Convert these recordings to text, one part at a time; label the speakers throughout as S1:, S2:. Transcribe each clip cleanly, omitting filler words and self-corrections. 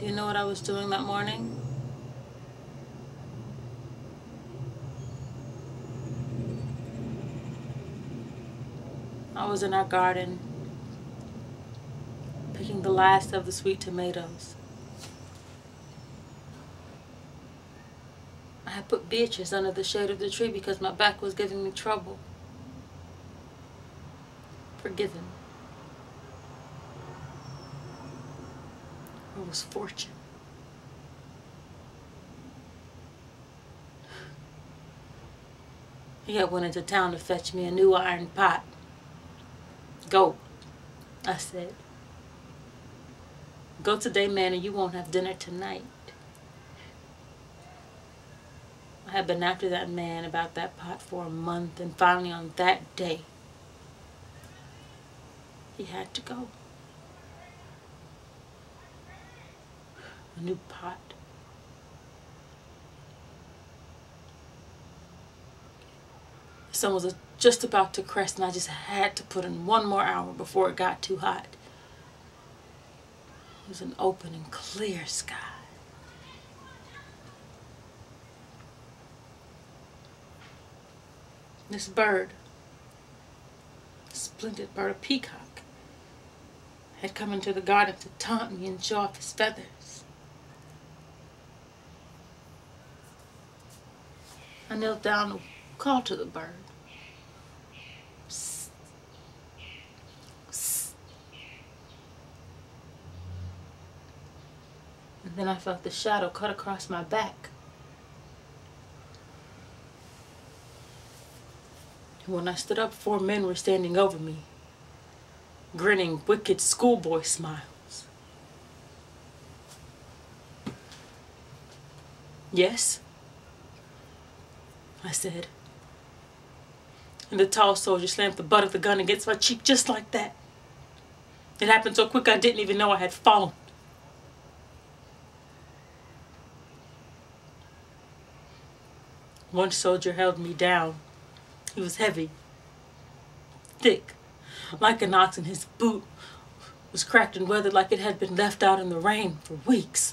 S1: Do you know what I was doing that morning? I was in our garden, picking the last of the sweet tomatoes. I had put Beatrice under the shade of the tree because my back was giving me trouble. Forgiven. It was fortune. He had went into town to fetch me a new iron pot. Go, I said. Go today, man, and you won't have dinner tonight. I had been after that man about that pot for a month, and finally on that day, he had to go. A new pot. The sun was just about to crest, and I just had to put in one more hour before it got too hot. It was an open and clear sky. This bird, a splendid bird, a peacock, had come into the garden to taunt me and show off his feathers. I knelt down to call to the bird. Psst. Psst. And then I felt the shadow cut across my back. And when I stood up, 4 men were standing over me, grinning wicked schoolboy smiles. Yes, I said. And the tall soldier slammed the butt of the gun against my cheek just like that. It happened so quick I didn't even know I had fallen. One soldier held me down. He was heavy, thick, like an ox, and his boot was cracked and weathered like it had been left out in the rain for weeks.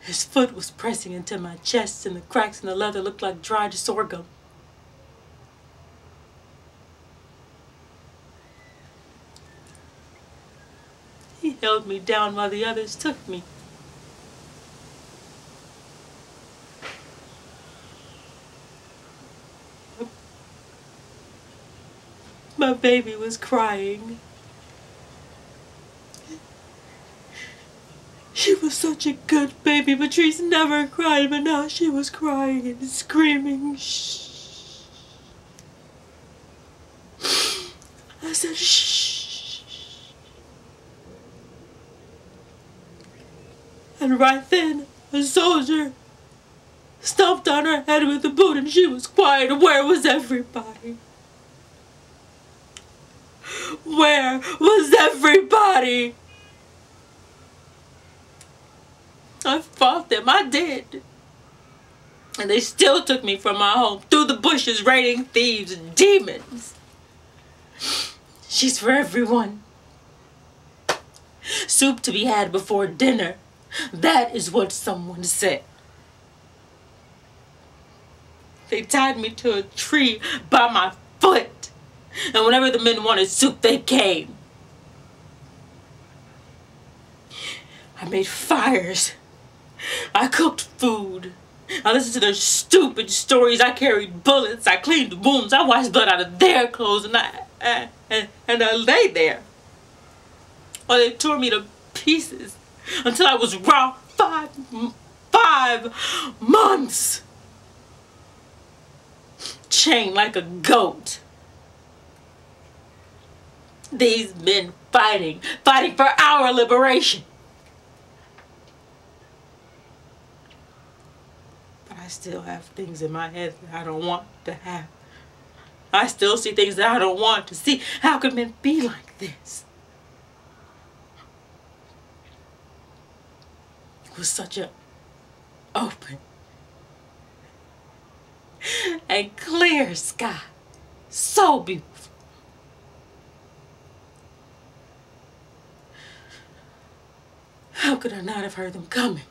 S1: His foot was pressing into my chest, and the cracks in the leather looked like dried sorghum. He held me down while the others took me. My baby was crying. She was such a good baby. Patrice never cried, but now she was crying and screaming. Shh. I said, shh. And right then, a soldier stomped on her head with a boot, and she was quiet. Where was everybody? Where was everybody? I fought them, I did. And they still took me from my home, through the bushes, raiding thieves and demons. She's for everyone. Soup to be had before dinner. That is what someone said. They tied me to a tree by my foot. And whenever the men wanted soup, they came. I made fires. I cooked food. I listened to their stupid stories. I carried bullets. I cleaned wounds. I washed blood out of their clothes, and I lay there while they tore me to pieces until I was raw 5 months, chained like a goat. These men fighting for our liberation. But I still have things in my head that I don't want to have. I still see things that I don't want to see. How could men be like this? It was such an open and clear sky. So beautiful. How could I not have heard them coming?